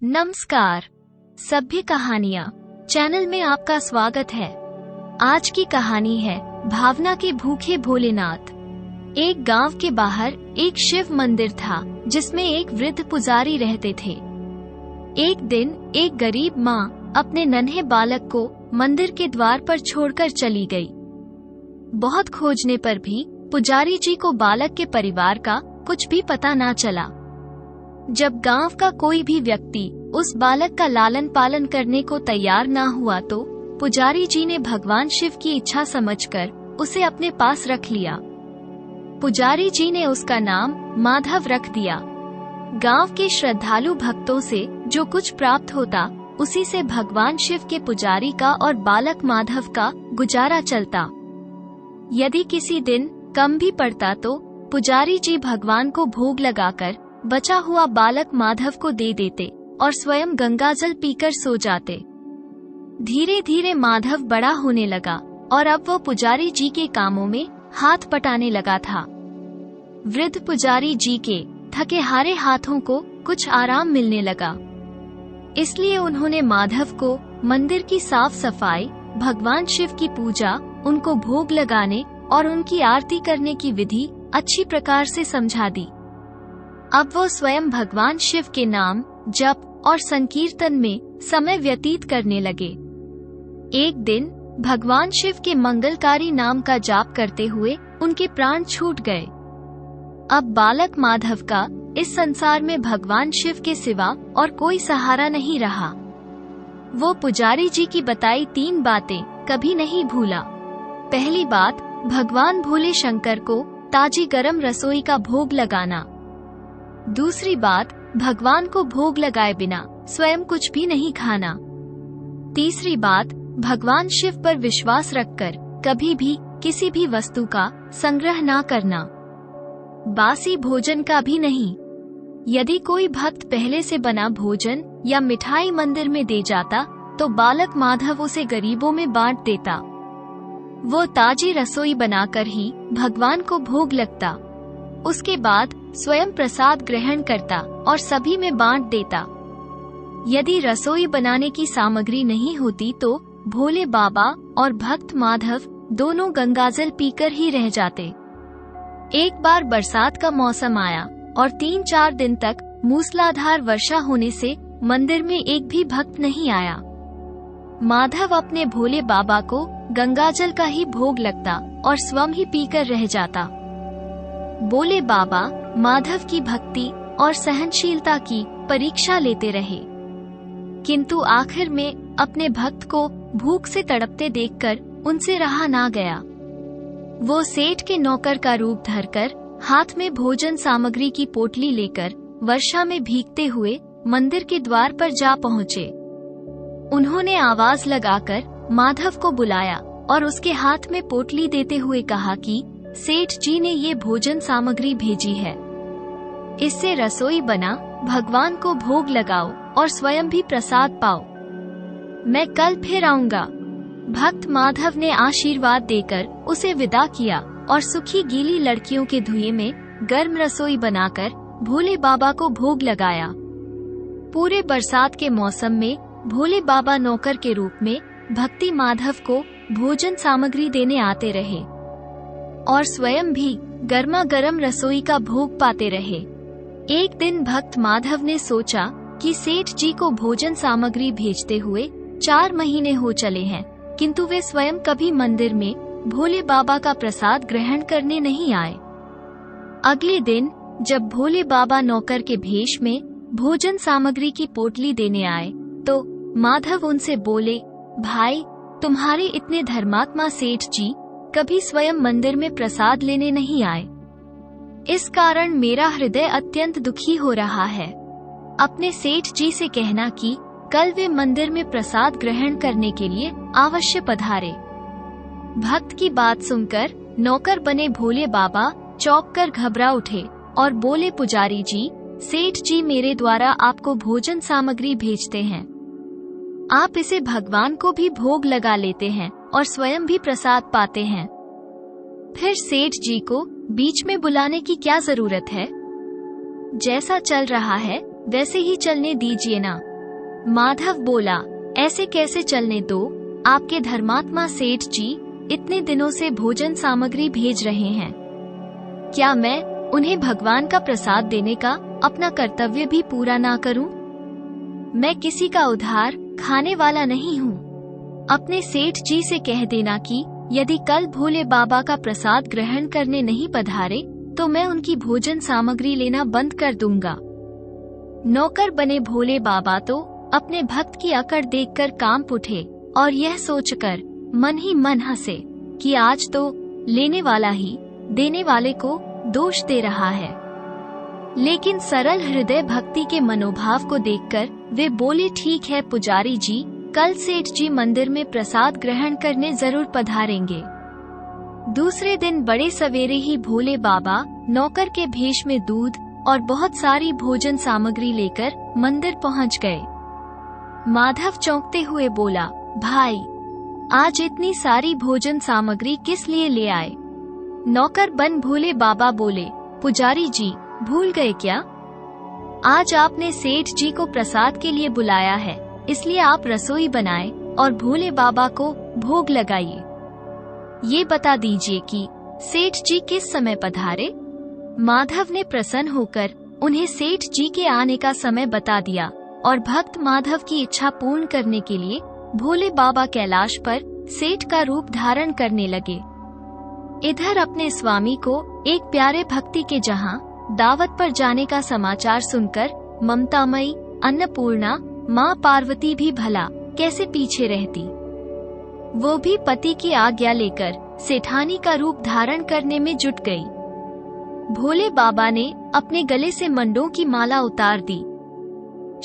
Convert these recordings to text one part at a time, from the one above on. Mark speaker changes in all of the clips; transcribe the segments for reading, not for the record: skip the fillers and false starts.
Speaker 1: नमस्कार। सभ्य कहानियाँ चैनल में आपका स्वागत है। आज की कहानी है भावना के भूखे भोलेनाथ। एक गांव के बाहर एक शिव मंदिर था जिसमें एक वृद्ध पुजारी रहते थे। एक दिन एक गरीब माँ अपने नन्हे बालक को मंदिर के द्वार पर छोड़कर चली गई। बहुत खोजने पर भी पुजारी जी को बालक के परिवार का कुछ भी पता न चला। जब गांव का कोई भी व्यक्ति उस बालक का लालन पालन करने को तैयार ना हुआ तो पुजारी जी ने भगवान शिव की इच्छा समझकर उसे अपने पास रख लिया। पुजारी जी ने उसका नाम माधव रख दिया। गांव के श्रद्धालु भक्तों से जो कुछ प्राप्त होता उसी से भगवान शिव के पुजारी का और बालक माधव का गुजारा चलता। यदि किसी दिन कम भी पड़ता तो पुजारी जी भगवान को भोग लगाकर बचा हुआ बालक माधव को दे देते और स्वयं गंगाजल पीकर सो जाते। धीरे धीरे माधव बड़ा होने लगा और अब वो पुजारी जी के कामों में हाथ बटाने लगा था। वृद्ध पुजारी जी के थके हारे हाथों को कुछ आराम मिलने लगा, इसलिए उन्होंने माधव को मंदिर की साफ सफाई, भगवान शिव की पूजा, उनको भोग लगाने और उनकी आरती करने की विधि अच्छी प्रकार से समझा दी। अब वो स्वयं भगवान शिव के नाम, जप और संकीर्तन में समय व्यतीत करने लगे। एक दिन भगवान शिव के मंगलकारी नाम का जाप करते हुए उनके प्राण छूट गए। अब बालक माधव का इस संसार में भगवान शिव के सिवा और कोई सहारा नहीं रहा। वो पुजारी जी की बताई 3 बातें कभी नहीं भूला। पहली बात, भगवान भोले शंकर को ताजी गरम रसोई का भोग लगाना। दूसरी बात, भगवान को भोग लगाए बिना स्वयं कुछ भी नहीं खाना। तीसरी बात, भगवान शिव पर विश्वास रखकर कभी भी किसी भी वस्तु का संग्रह ना करना, बासी भोजन का भी नहीं। यदि कोई भक्त पहले से बना भोजन या मिठाई मंदिर में दे जाता तो बालक माधव उसे गरीबों में बांट देता। वो ताजी रसोई बनाकर ही भगवान को भोग लगता। उसके बाद स्वयं प्रसाद ग्रहण करता और सभी में बांट देता। यदि रसोई बनाने की सामग्री नहीं होती तो भोले बाबा और भक्त माधव दोनों गंगाजल पीकर ही रह जाते। एक बार बरसात का मौसम आया और 3-4 दिन तक मूसलाधार वर्षा होने से मंदिर में एक भी भक्त नहीं आया। माधव अपने भोले बाबा को गंगाजल का ही भोग लगता और स्वयं ही पीकर रह जाता। भोले बाबा माधव की भक्ति और सहनशीलता की परीक्षा लेते रहे, किंतु आखिर में अपने भक्त को भूख से तड़पते देखकर उनसे रहा ना गया। वो सेठ के नौकर का रूप धरकर हाथ में भोजन सामग्री की पोटली लेकर वर्षा में भीगते हुए मंदिर के द्वार पर जा पहुँचे। उन्होंने आवाज लगाकर माधव को बुलाया और उसके हाथ में पोटली देते हुए कहा कि सेठ जी ने ये भोजन सामग्री भेजी है, इससे रसोई बना भगवान को भोग लगाओ और स्वयं भी प्रसाद पाओ। मैं कल फिर आऊंगा। भक्त माधव ने आशीर्वाद देकर उसे विदा किया और सुखी गीली लड़कियों के धुएं में गर्म रसोई बनाकर भोले बाबा को भोग लगाया। पूरे बरसात के मौसम में भोले बाबा नौकर के रूप में भक्ति माधव को भोजन सामग्री देने आते रहे और स्वयं भी गर्मा गर्म रसोई का भोग पाते रहे। एक दिन भक्त माधव ने सोचा कि सेठ जी को भोजन सामग्री भेजते हुए 4 महीने हो चले हैं, किंतु वे स्वयं कभी मंदिर में भोले बाबा का प्रसाद ग्रहण करने नहीं आए। अगले दिन जब भोले बाबा नौकर के भेष में भोजन सामग्री की पोटली देने आए तो माधव उनसे बोले, भाई, तुम्हारे इतने धर्मात्मा सेठ जी कभी स्वयं मंदिर में प्रसाद लेने नहीं आए। इस कारण मेरा हृदय अत्यंत दुखी हो रहा है। अपने सेठ जी से कहना कि कल वे मंदिर में प्रसाद ग्रहण करने के लिए अवश्य पधारे। भक्त की बात सुनकर नौकर बने भोले बाबा चौंक कर घबरा उठे और बोले, पुजारी जी, सेठ जी मेरे द्वारा आपको भोजन सामग्री भेजते हैं। आप इसे भगवान को भी भोग लगा लेते हैं और स्वयं भी प्रसाद पाते हैं, फिर सेठ जी को बीच में बुलाने की क्या जरूरत है? जैसा चल रहा है वैसे ही चलने दीजिए ना। माधव बोला, ऐसे कैसे चलने दो, आपके धर्मात्मा सेठ जी इतने दिनों से भोजन सामग्री भेज रहे हैं। क्या मैं उन्हें भगवान का प्रसाद देने का अपना कर्तव्य भी पूरा ना करूं? मैं किसी का उधार खाने वाला नहीं हूं। अपने सेठ जी से कह देना कि यदि कल भोले बाबा का प्रसाद ग्रहण करने नहीं पधारे तो मैं उनकी भोजन सामग्री लेना बंद कर दूंगा। नौकर बने भोले बाबा तो अपने भक्त की अकड़ देखकर कांप उठे और यह सोचकर मन ही मन हंसे कि आज तो लेने वाला ही देने वाले को दोष दे रहा है। लेकिन सरल हृदय भक्ति के मनोभाव को देखकर वे बोले, ठीक है पुजारी जी, कल सेठ जी मंदिर में प्रसाद ग्रहण करने जरूर पधारेंगे। दूसरे दिन बड़े सवेरे ही भोले बाबा नौकर के भेष में दूध और बहुत सारी भोजन सामग्री लेकर मंदिर पहुंच गए। माधव चौंकते हुए बोला, भाई आज इतनी सारी भोजन सामग्री किस लिए ले आए? नौकर बन भोले बाबा बोले, पुजारी जी भूल गए क्या? आज आपने सेठ जी को प्रसाद के लिए बुलाया है, इसलिए आप रसोई बनाए और भोले बाबा को भोग लगाइए। ये बता दीजिए कि सेठ जी किस समय पधारे? माधव ने प्रसन्न होकर उन्हें सेठ जी के आने का समय बता दिया और भक्त माधव की इच्छा पूर्ण करने के लिए भोले बाबा कैलाश पर सेठ का रूप धारण करने लगे। इधर अपने स्वामी को एक प्यारे भक्ति के जहां दावत पर जाने का समाचार सुनकर ममतामयी अन्नपूर्णा माँ पार्वती भी भला कैसे पीछे रहती। वो भी पति की आज्ञा लेकर सेठानी का रूप धारण करने में जुट गई। भोले बाबा ने अपने गले से मंडों की माला उतार दी,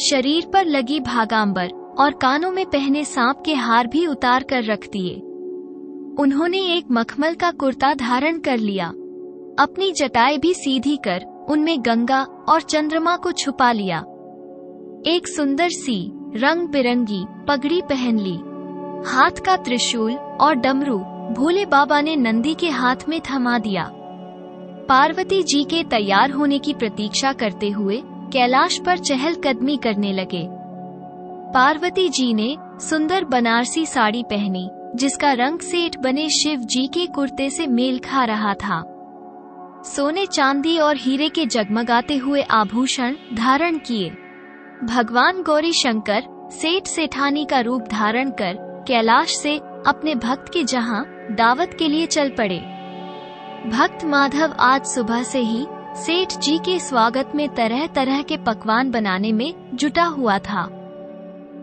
Speaker 1: शरीर पर लगी भागांबर और कानों में पहने सांप के हार भी उतार कर रख दिए। उन्होंने एक मखमल का कुर्ता धारण कर लिया, अपनी जटाएं भी सीधी कर उनमें गंगा और चंद्रमा को छुपा लिया। एक सुंदर सी रंग बिरंगी पगड़ी पहन ली। हाथ का त्रिशूल और डमरू भोले बाबा ने नंदी के हाथ में थमा दिया। पार्वती जी के तैयार होने की प्रतीक्षा करते हुए कैलाश पर चहलकदमी करने लगे। पार्वती जी ने सुंदर बनारसी साड़ी पहनी, जिसका रंग सेठ बने शिव जी के कुर्ते से मेल खा रहा था। सोने चांदी और हीरे के जगमगाते हुए आभूषण धारण किए भगवान गौरी शंकर सेठ सेठानी का रूप धारण कर कैलाश से अपने भक्त के जहां दावत के लिए चल पड़े। भक्त माधव आज सुबह से ही सेठ जी के स्वागत में तरह तरह के पकवान बनाने में जुटा हुआ था।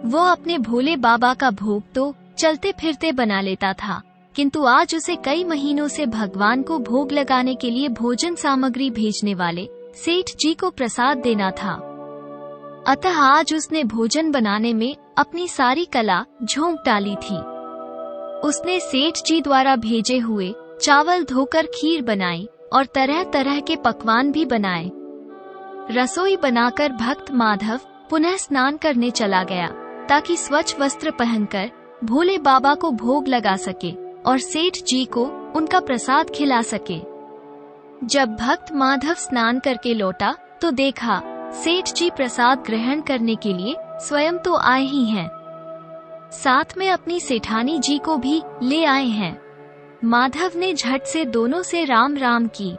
Speaker 1: वो अपने भोले बाबा का भोग तो चलते फिरते बना लेता था, किंतु आज उसे कई महीनों से भगवान को भोग लगाने के लिए भोजन सामग्री भेजने वाले सेठ जी को प्रसाद देना था। अतः आज उसने भोजन बनाने में अपनी सारी कला झोंक डाली थी। उसने सेठ जी द्वारा भेजे हुए चावल धोकर खीर बनाई और तरह तरह के पकवान भी बनाए। रसोई बनाकर भक्त माधव पुनः स्नान करने चला गया, ताकि स्वच्छ वस्त्र पहनकर भोले बाबा को भोग लगा सके और सेठ जी को उनका प्रसाद खिला सके। जब भक्त माधव स्नान करके लौटा तो देखा सेठ जी प्रसाद ग्रहण करने के लिए स्वयं तो आए ही हैं, साथ में अपनी सेठानी जी को भी ले आए हैं। माधव ने झट से दोनों से राम राम की,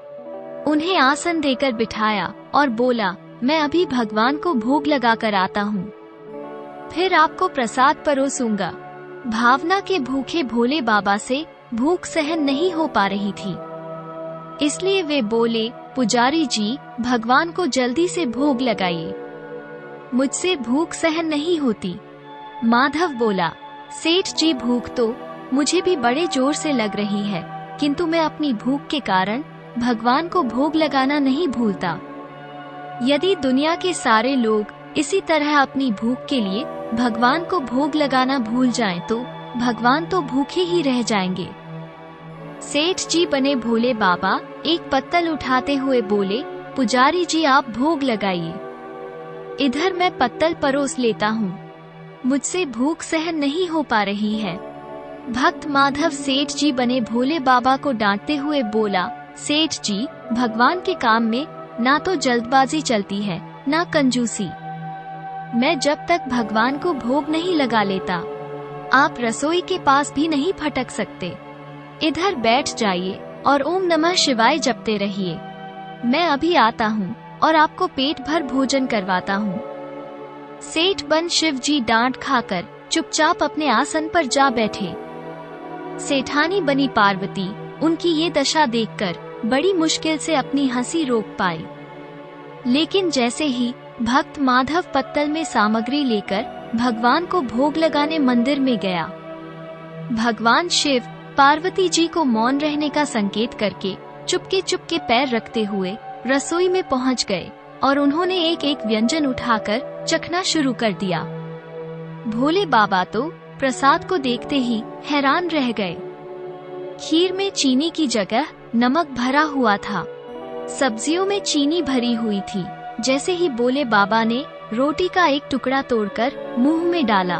Speaker 1: उन्हें आसन देकर बिठाया और बोला, मैं अभी भगवान को भोग लगा कर आता हूँ, फिर आपको प्रसाद परोसूंगा। भावना के भूखे भोले बाबा से भूख सहन नहीं हो पा रही थी, इसलिए वे बोले, पुजारी जी भगवान को जल्दी से भोग लगाइए, मुझसे भूख सहन नहीं होती। माधव बोला, सेठ जी भूख तो मुझे भी बड़े जोर से लग रही है, किंतु मैं अपनी भूख के कारण भगवान को भोग लगाना नहीं भूलता। यदि दुनिया के सारे लोग इसी तरह अपनी भूख के लिए भगवान को भोग लगाना भूल जाएं, तो भगवान तो भूखे ही रह जाएंगे। सेठ जी बने भोले बाबा एक पत्तल उठाते हुए बोले, पुजारी जी आप भोग लगाइए, इधर मैं पत्तल परोस लेता हूँ, मुझसे भूख सहन नहीं हो पा रही है। भक्त माधव सेठ जी बने भोले बाबा को डांटते हुए बोला, सेठ जी भगवान के काम में ना तो जल्दबाजी चलती है ना कंजूसी। मैं जब तक भगवान को भोग नहीं लगा लेता, आप रसोई के पास भी नहीं फटक सकते। इधर बैठ जाइए और ओम नमः शिवाय जपते रहिए। मैं अभी आता हूँ और आपको पेट भर भोजन करवाता हूँ। सेठ बन शिव जी डांट खाकर चुपचाप अपने आसन पर जा बैठे। सेठानी बनी पार्वती उनकी ये दशा देखकर बड़ी मुश्किल से अपनी हंसी रोक पाई। लेकिन जैसे ही भक्त माधव पत्तल में सामग्री लेकर भगवान को भोग लगाने मंदिर में गया, भगवान शिव पार्वती जी को मौन रहने का संकेत करके चुपके चुपके पैर रखते हुए रसोई में पहुंच गए और उन्होंने एक एक व्यंजन उठाकर चखना शुरू कर दिया। भोले बाबा तो प्रसाद को देखते ही हैरान रह गए। खीर में चीनी की जगह नमक भरा हुआ था। सब्जियों में चीनी भरी हुई थी। जैसे ही भोले बाबा ने रोटी का एक टुकड़ा तोड़कर मुंह में डाला,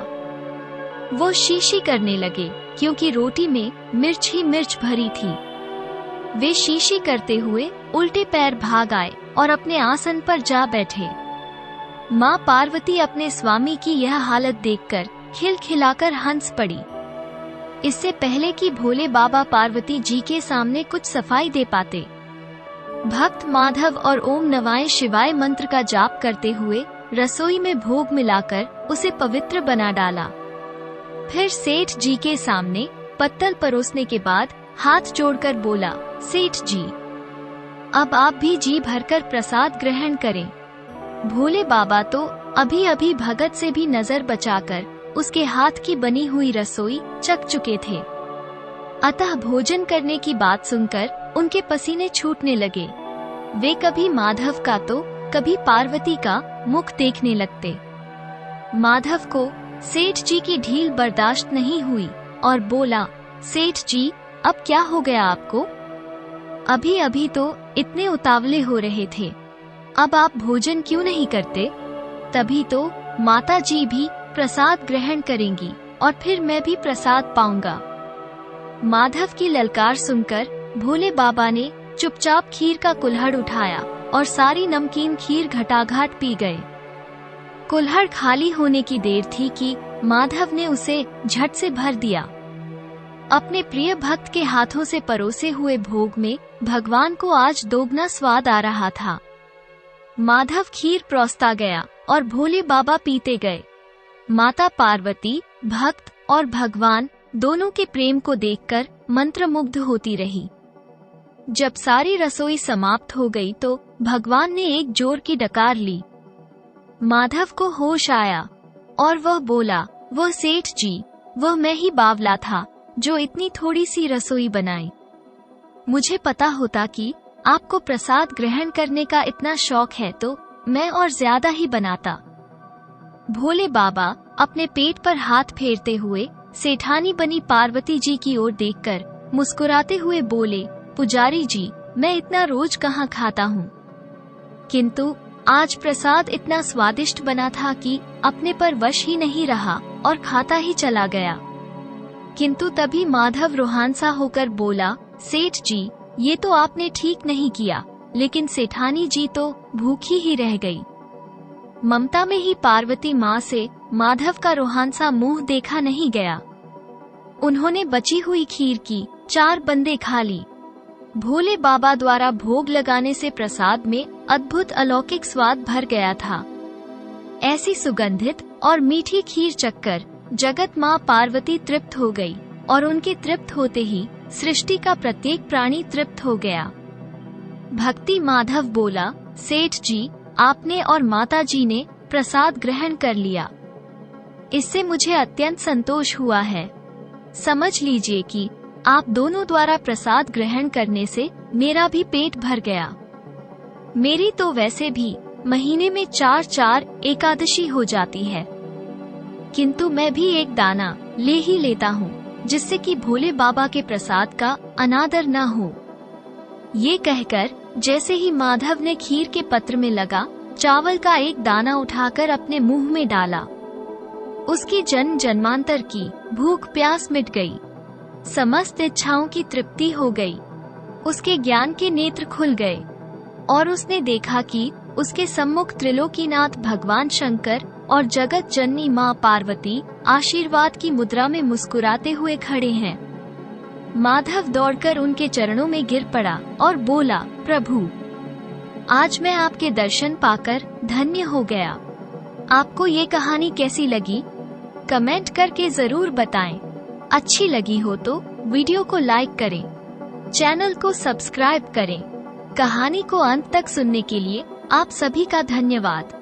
Speaker 1: वो शीशी करने लगे क्योंकि रोटी में मिर्च ही मिर्च भरी थी। वे शीशी करते हुए उल्टे पैर भाग आए और अपने आसन पर जा बैठे। माँ पार्वती अपने स्वामी की यह हालत देखकर खिलखिलाकर हंस पड़ी। इससे पहले कि भोले बाबा पार्वती जी के सामने कुछ सफाई दे पाते, भक्त माधव और ओम नमः शिवाय मंत्र का जाप करते हुए रसोई में भोग मिलाकर उसे पवित्र बना डाला। फिर सेठ जी के सामने पत्तल परोसने के बाद हाथ जोड़कर बोला, सेठ जी, अब आप भी जी भरकर प्रसाद ग्रहण करें। भोले बाबा तो अभी अभी भगत से भी नजर बचाकर उसके हाथ की बनी हुई रसोई चख चुके थे। अतः भोजन करने की बात सुनकर उनके पसीने छूटने लगे। वे कभी माधव का तो कभी पार्वती का मुख देखने लगते। माधव को सेठ जी की ढील बर्दाश्त नहीं हुई और बोला, सेठ जी, अब क्या हो गया आपको? अभी अभी तो इतने उतावले हो रहे थे, अब आप भोजन क्यों नहीं करते? तभी तो माता जी भी प्रसाद ग्रहण करेंगी और फिर मैं भी प्रसाद पाऊंगा। माधव की ललकार सुनकर भोले बाबा ने चुपचाप खीर का कुल्हड़ उठाया और सारी नमकीन खीर घटाघाट पी गए। कुल्हड़ खाली होने की देर थी कि माधव ने उसे झट से भर दिया। अपने प्रिय भक्त के हाथों से परोसे हुए भोग में भगवान को आज दोगुना स्वाद आ रहा था। माधव खीर परोसता गया और भोले बाबा पीते गए। माता पार्वती, भक्त और भगवान दोनों के प्रेम को देखकर मंत्रमुग्ध होती रही। जब सारी रसोई समाप्त हो गई तो भगवान ने एक जोर की डकार ली। माधव को होश आया और वह बोला, वह सेठ जी, वह मैं ही बावला था जो इतनी थोड़ी सी रसोई बनाई। मुझे पता होता कि आपको प्रसाद ग्रहण करने का इतना शौक है तो मैं और ज्यादा ही बनाता। भोले बाबा अपने पेट पर हाथ फेरते हुए सेठानी बनी पार्वती जी की ओर देखकर मुस्कुराते हुए बोले, पुजारी जी, मैं इतना रोज कहाँ खाता हूँ, किंतु आज प्रसाद इतना स्वादिष्ट बना था कि अपने पर वश ही नहीं रहा और खाता ही चला गया। किंतु तभी माधव रोहानसा होकर बोला, सेठ जी, ये तो आपने ठीक नहीं किया, लेकिन सेठानी जी तो भूखी ही रह गई। ममता में ही पार्वती माँ से माधव का रोहानसा मुंह देखा नहीं गया। उन्होंने बची हुई खीर की 4 बंदे खा ली। भोले बाबा द्वारा भोग लगाने से प्रसाद में अद्भुत अलौकिक स्वाद भर गया था। ऐसी सुगंधित और मीठी खीर चखकर जगत माँ पार्वती तृप्त हो गई और उनके तृप्त होते ही सृष्टि का प्रत्येक प्राणी तृप्त हो गया। भक्ति माधव बोला, सेठ जी, आपने और माता जी ने प्रसाद ग्रहण कर लिया, इससे मुझे अत्यंत संतोष हुआ है। समझ लीजिए कि आप दोनों द्वारा प्रसाद ग्रहण करने से मेरा भी पेट भर गया। मेरी तो वैसे भी महीने में 4 एकादशी हो जाती है, किंतु मैं भी एक दाना ले ही लेता हूँ, जिससे कि भोले बाबा के प्रसाद का अनादर न हो। ये कहकर जैसे ही माधव ने खीर के पत्र में लगा चावल का एक दाना उठाकर अपने मुंह में डाला, उसकी जन्म जन्मांतर की भूख प्यास मिट गई। समस्त इच्छाओं की तृप्ति हो गई। उसके ज्ञान के नेत्र खुल गए और उसने देखा कि उसके सम्मुख त्रिलोकीनाथ भगवान शंकर और जगत जननी माँ पार्वती आशीर्वाद की मुद्रा में मुस्कुराते हुए खड़े हैं। माधव दौड़कर उनके चरणों में गिर पड़ा और बोला, प्रभु, आज मैं आपके दर्शन पाकर धन्य हो गया। आपको ये कहानी कैसी लगी? कमेंट करके जरूर बताएं। अच्छी लगी हो तो वीडियो को लाइक करें, चैनल को सब्सक्राइब करें। कहानी को अंत तक सुनने के लिए आप सभी का धन्यवाद।